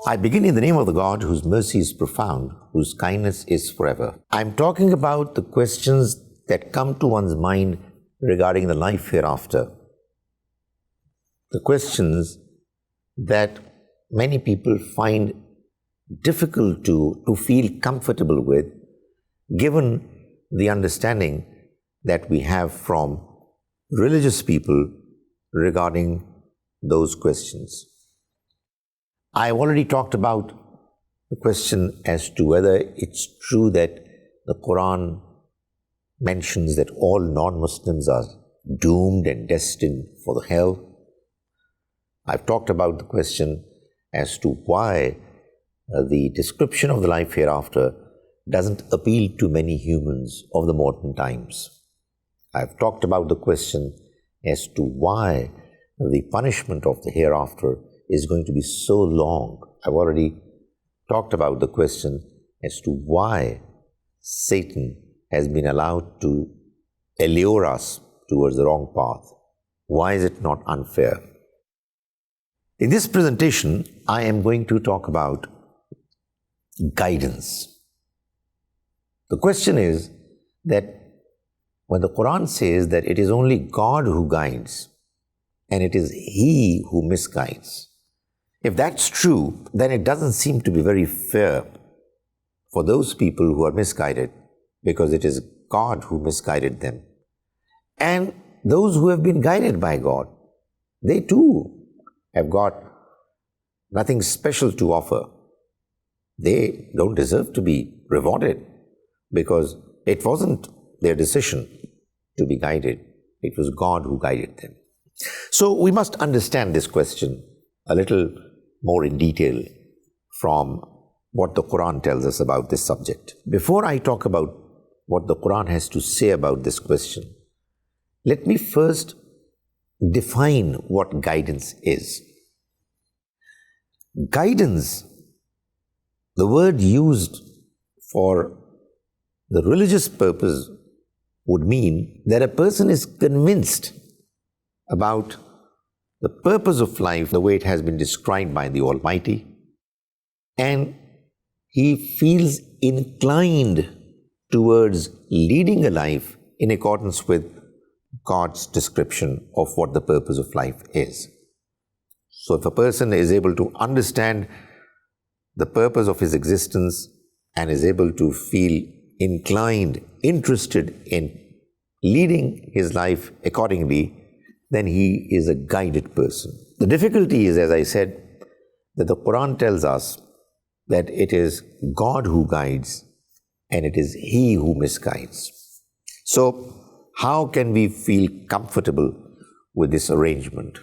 I begin in the name of the God whose mercy is profound, whose kindness is forever. I'm talking about the questions that come to one's mind regarding the life hereafter. The questions that many people find difficult to feel comfortable with, given the understanding that we have from religious people regarding those questions. I've already talked about the question as to whether it's true that the Quran mentions that all non-Muslims are doomed and destined for the hell. I've talked about the question as to why the description of the life hereafter doesn't appeal to many humans of the modern times. I've talked about the question as to why the punishment of the hereafter is going to be so long. I've already talked about the question as to why Satan has been allowed to allure us towards the wrong path. Why is it not unfair? In this presentation, I am going to talk about guidance. The question is that when the Quran says that it is only God who guides and it is He who misguides, if that's true, then it doesn't seem to be very fair for those people who are misguided, because it is God who misguided them. And those who have been guided by God, they too have got nothing special to offer. They don't deserve to be rewarded because it wasn't their decision to be guided. It was God who guided them. So we must understand this question a little more in detail from what the Quran tells us about this subject. Before I talk about what the Quran has to say about this question, let me first define what guidance is. Guidance, the word used for the religious purpose, would mean that a person is convinced about the purpose of life, the way it has been described by the Almighty, and he feels inclined towards leading a life in accordance with God's description of what the purpose of life is. So if a person is able to understand the purpose of his existence and is able to feel inclined, interested in leading his life accordingly, then he is a guided person. The difficulty is, as I said, that the Quran tells us that it is God who guides and it is He who misguides. So, how can we feel comfortable with this arrangement?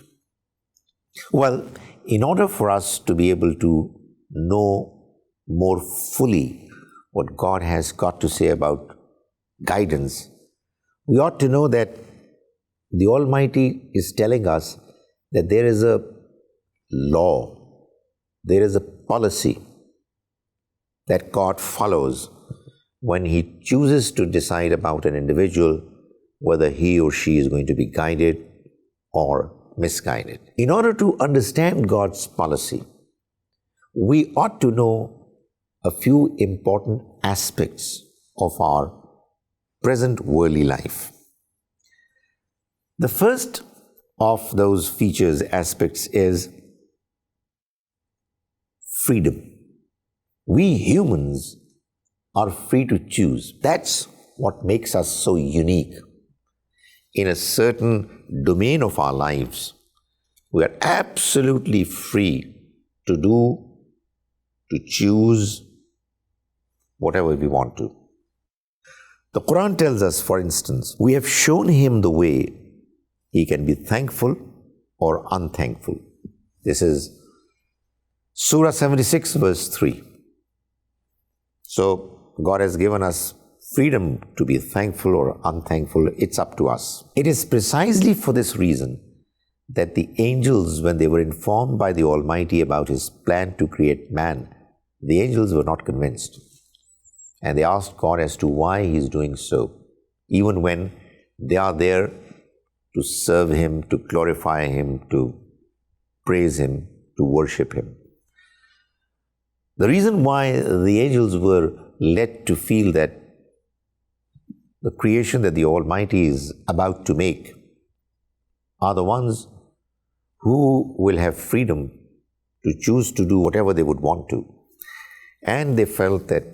Well, in order for us to be able to know more fully what God has got to say about guidance, we ought to know that the Almighty is telling us that there is a law, there is a policy that God follows when He chooses to decide about an individual whether he or she is going to be guided or misguided. In order to understand God's policy, we ought to know a few important aspects of our present worldly life. The first of those features, aspects, is freedom. We humans are free to choose. That's what makes us so unique. In a certain domain of our lives, we are absolutely free to choose whatever we want to. The Quran tells us, for instance, we have shown him the way he can be thankful or unthankful. This is Surah 76, verse 3. So, God has given us freedom to be thankful or unthankful. It's up to us. It is precisely for this reason that the angels, when they were informed by the Almighty about His plan to create man, the angels were not convinced. And they asked God as to why He is doing so, even when they are there to serve Him, to glorify Him, to praise Him, to worship Him. The reason why the angels were led to feel that the creation that the Almighty is about to make are the ones who will have freedom to choose to do whatever they would want to. And they felt that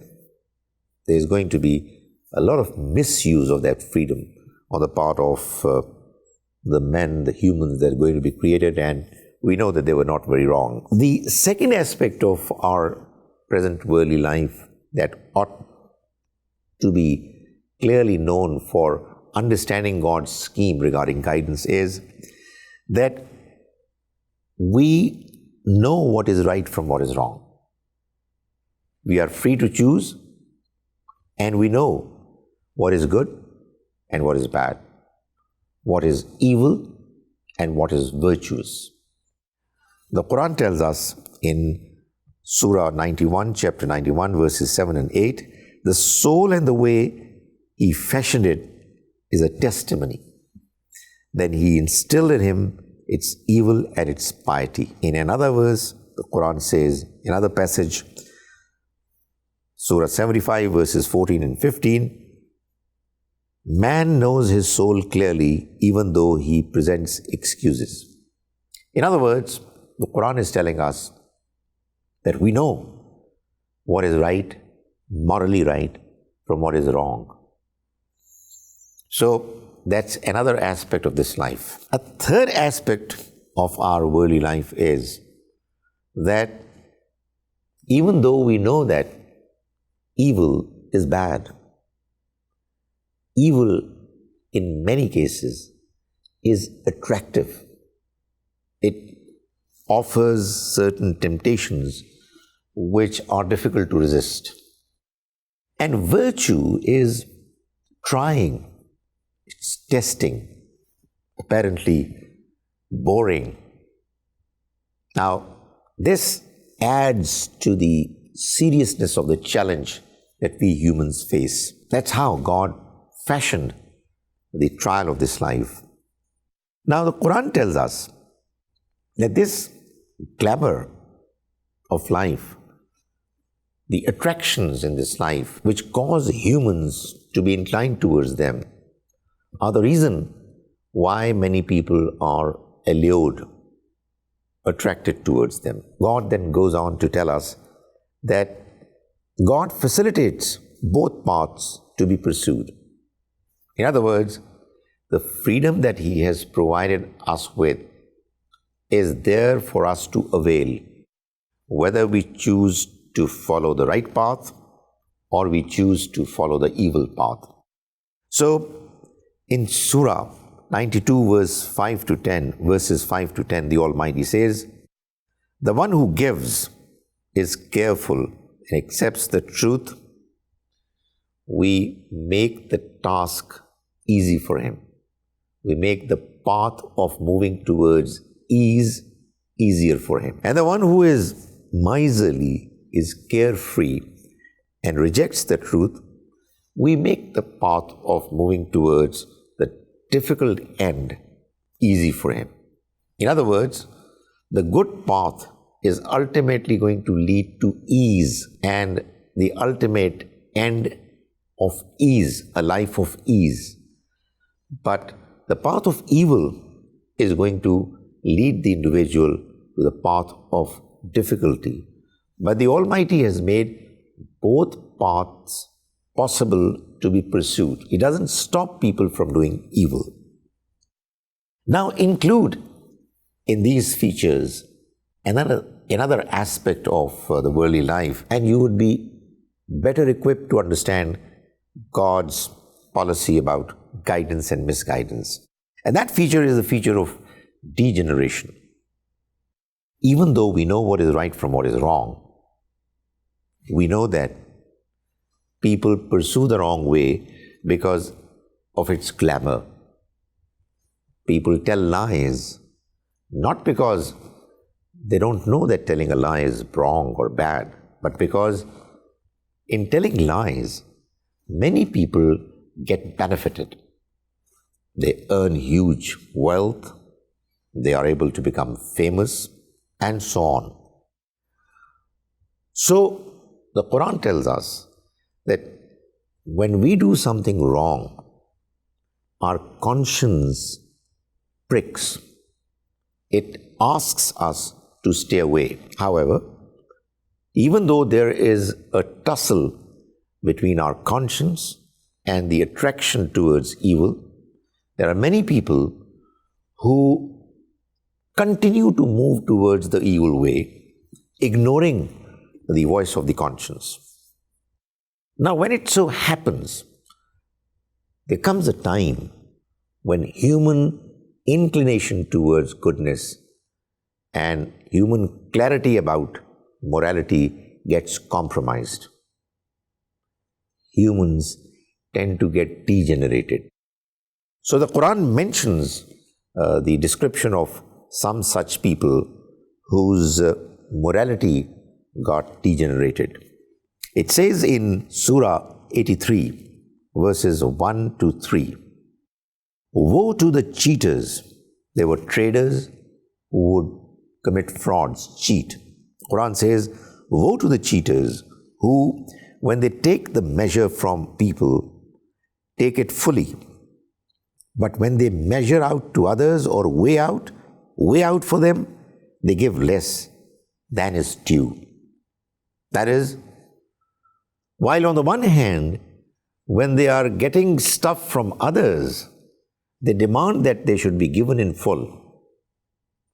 there's going to be a lot of misuse of that freedom on the part of the men, the humans that are going to be created, and we know that they were not very wrong. The second aspect of our present worldly life that ought to be clearly known for understanding God's scheme regarding guidance is that we know what is right from what is wrong. We are free to choose, and we know what is good and what is bad, what is evil and what is virtuous. The Quran tells us in Surah 91, chapter 91, verses 7 and 8, the soul and the way He fashioned it is a testimony. Then He instilled in him its evil and its piety. In another verse, the Quran says, in another passage, Surah 75, verses 14 and 15, man knows his soul clearly even though he presents excuses. In other words, the Quran is telling us that we know what is right, morally right, from what is wrong. So that's another aspect of this life. A third aspect of our worldly life is that even though we know that evil is bad, evil in many cases is attractive. It offers certain temptations which are difficult to resist. And virtue is trying, it's testing, apparently boring. Now, this adds to the seriousness of the challenge that we humans face. That's how God fashioned the trial of this life. Now, the Quran tells us that this glamour of life, the attractions in this life which cause humans to be inclined towards them, are the reason why many people are allured, attracted towards them. God then goes on to tell us that God facilitates both paths to be pursued. In other words, the freedom that He has provided us with is there for us to avail, whether we choose to follow the right path or we choose to follow the evil path. So, in Surah 92, verses 5 to 10, the Almighty says, the one who gives is careful and accepts the truth. We make the task easy for him. We make the path of moving towards ease easier for him. And the one who is miserly, is carefree, and rejects the truth, we make the path of moving towards the difficult end easy for him. In other words, the good path is ultimately going to lead to ease, and the ultimate end of ease, a life of ease. But the path of evil is going to lead the individual to the path of difficulty. But the Almighty has made both paths possible to be pursued. He doesn't stop people from doing evil. Now include in these features another aspect of the worldly life, and you would be better equipped to understand God's policy about guidance and misguidance. And that feature is the feature of degeneration. Even though we know what is right from what is wrong, we know that people pursue the wrong way because of its glamour. People tell lies not because they don't know that telling a lie is wrong or bad, but because in telling lies, many people get benefited. They earn huge wealth, they are able to become famous, and so on. So, the Quran tells us that when we do something wrong, our conscience pricks. It asks us to stay away. However, even though there is a tussle between our conscience and the attraction towards evil, there are many people who continue to move towards the evil way, ignoring the voice of the conscience. Now, when it so happens, there comes a time when human inclination towards goodness and human clarity about morality gets compromised. Humans tend to get degenerated. So the Quran mentions the description of some such people whose morality got degenerated. It says in Surah 83, verses 1 to 3, "Woe to the cheaters." They were traders who would commit frauds, cheat. Quran says, "Woe to the cheaters who, when they take the measure from people, take it fully. But when they measure out to others or weigh out for them, they give less than is due." That is, while on the one hand, when they are getting stuff from others, they demand that they should be given in full.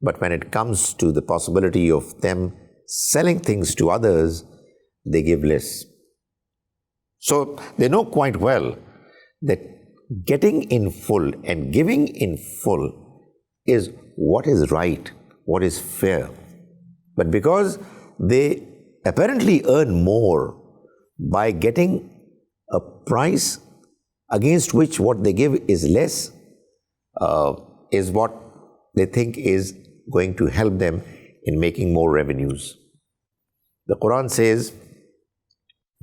But when it comes to the possibility of them selling things to others, they give less. So they know quite well that getting in full and giving in full is what is right, what is fair. But because they apparently earn more by getting a price against which what they give is less, is what they think is going to help them in making more revenues. The Quran says,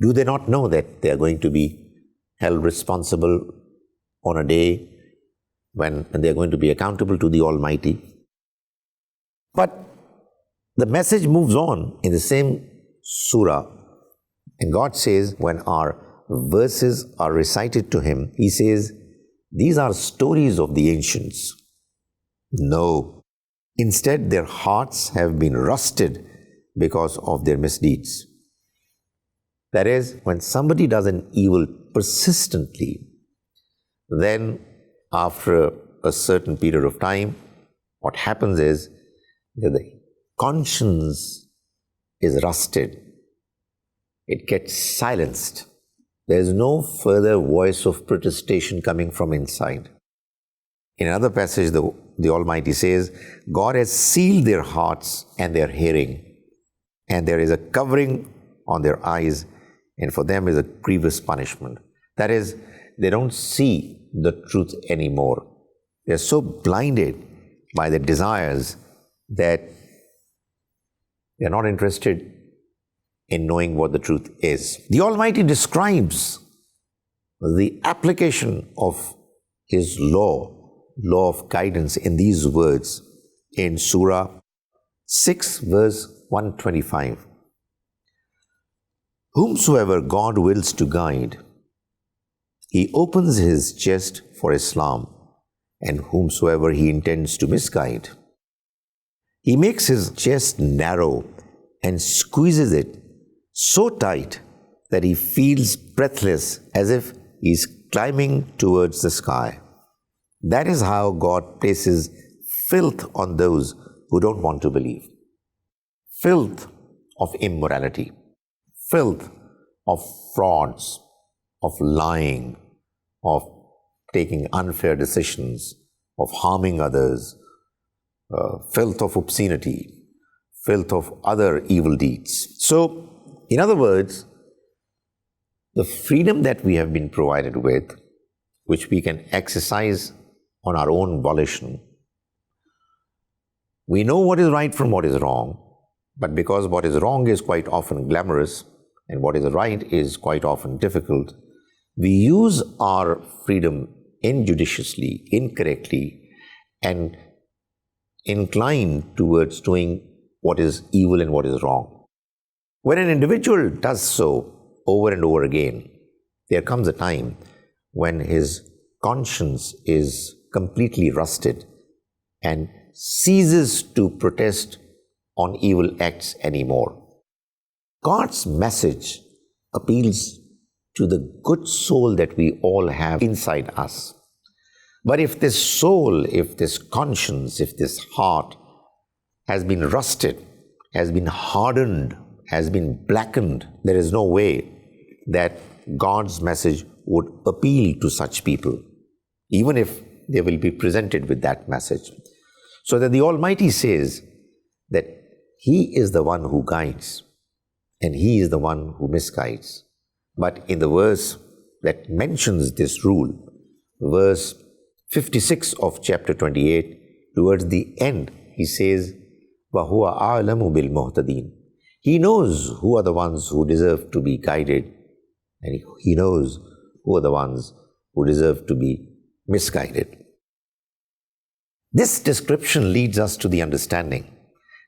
do they not know that they are going to be held responsible on a day when they are going to be accountable to the Almighty? But the message moves on in the same surah, and God says, when our verses are recited to him, he says, these are stories of the ancients. No. Instead, their hearts have been rusted because of their misdeeds. That is, when somebody does an evil persistently, then after a certain period of time, what happens is that the conscience is rusted. It gets silenced. There is no further voice of protestation coming from inside. In another passage, the Almighty says, God has sealed their hearts and their hearing, and there is a covering on their eyes, and for them is a grievous punishment. That is, they don't see the truth anymore. They are so blinded by their desires that they are not interested in knowing what the truth is. The Almighty describes the application of His law of guidance in these words in Surah 6, verse 125. Whomsoever God wills to guide, He opens his chest for Islam, and whomsoever He intends to misguide, He makes his chest narrow and squeezes it so tight that he feels breathless as if he is climbing towards the sky. That is how God places filth on those who don't want to believe. Filth of immorality, filth of frauds, of lying, of taking unfair decisions, of harming others, filth of obscenity, filth of other evil deeds. So, in other words, the freedom that we have been provided with, which we can exercise on our own volition, we know what is right from what is wrong, but because what is wrong is quite often glamorous and what is right is quite often difficult, we use our freedom injudiciously, incorrectly, and incline towards doing what is evil and what is wrong. When an individual does so over and over again, there comes a time when his conscience is completely rusted and ceases to protest on evil acts anymore. God's message appeals to the good soul that we all have inside us. But if this soul, if this conscience, if this heart has been rusted, has been hardened, has been blackened, there is no way that God's message would appeal to such people, even if they will be presented with that message. So that the Almighty says that He is the one who guides and He is the one who misguides. But in the verse that mentions this rule, verse 56 of chapter 28, towards the end, He says, وَهُوَ أَعْلَمُ بِالْمُهْتَدِينَ. He knows who are the ones who deserve to be guided, and He knows who are the ones who deserve to be misguided. This description leads us to the understanding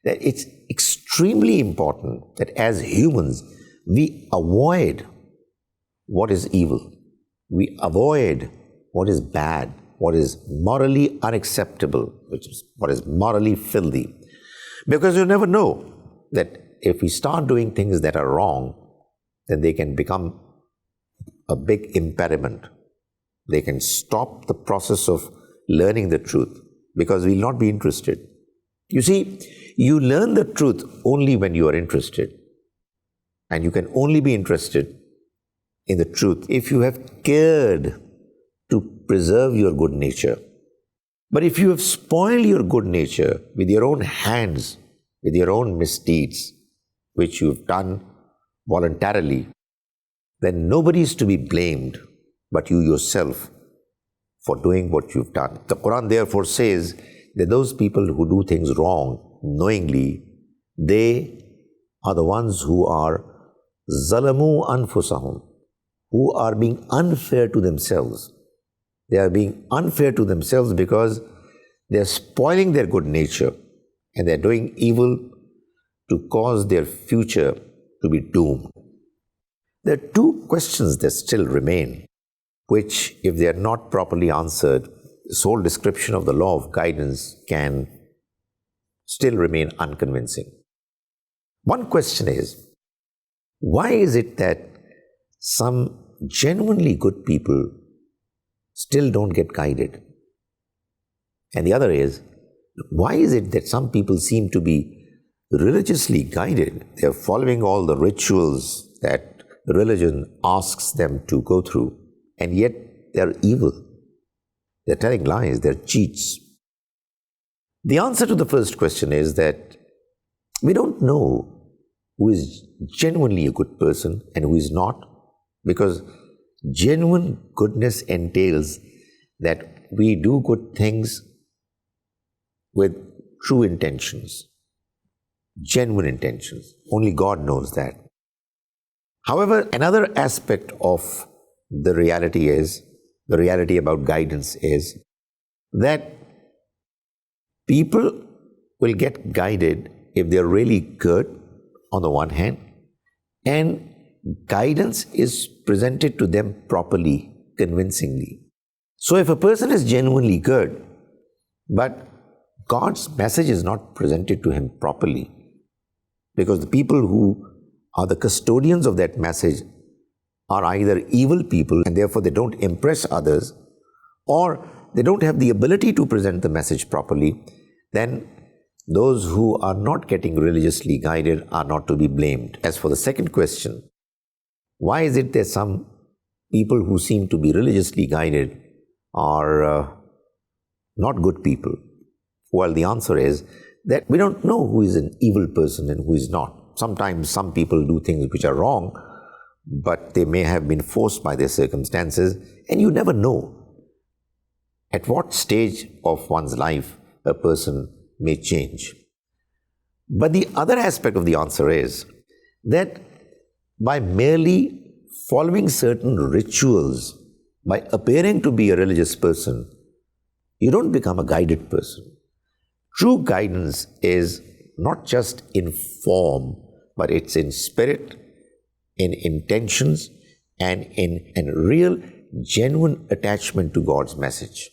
that it's extremely important that as humans, we avoid what is evil. We avoid what is bad, what is morally unacceptable, which is what is morally filthy. Because you never know that if we start doing things that are wrong, then they can become a big impediment. They can stop the process of learning the truth because we'll not be interested. You see, you learn the truth only when you are interested. And you can only be interested in the truth if you have cared to preserve your good nature. But if you have spoiled your good nature with your own hands, with your own misdeeds, which you've done voluntarily, then nobody is to be blamed but you yourself for doing what you've done. The Quran therefore says that those people who do things wrong knowingly, they are the ones who are zalamu anfusahum, who are being unfair to themselves. They are being unfair to themselves because they are spoiling their good nature and they are doing evil to cause their future to be doomed. There are two questions that still remain, which, if they are not properly answered, this whole description of the law of guidance can still remain unconvincing. One question is, why is it that some genuinely good people still don't get guided? And the other is, why is it that some people seem to be religiously guided? They are following all the rituals that religion asks them to go through, and yet they are evil. They're telling lies, they're cheats. The answer to the first question is that we don't know who is genuinely a good person and who is not, because genuine goodness entails that we do good things with true intentions, genuine intentions. Only God knows that. However, another aspect of the reality about guidance is that people will get guided if they're really good on the one hand, and guidance is presented to them properly, convincingly. So if a person is genuinely good, but God's message is not presented to him properly, because the people who are the custodians of that message are either evil people and therefore they don't impress others, or they don't have the ability to present the message properly, then those who are not getting religiously guided are not to be blamed. As for the second question, why is it that some people who seem to be religiously guided are not good people? Well, the answer is that we don't know who is an evil person and who is not. Sometimes some people do things which are wrong, but they may have been forced by their circumstances, and you never know at what stage of one's life a person may change. But the other aspect of the answer is that by merely following certain rituals, by appearing to be a religious person, you don't become a guided person. True guidance is not just in form, but it's in spirit, in intentions, and in real, genuine attachment to God's message.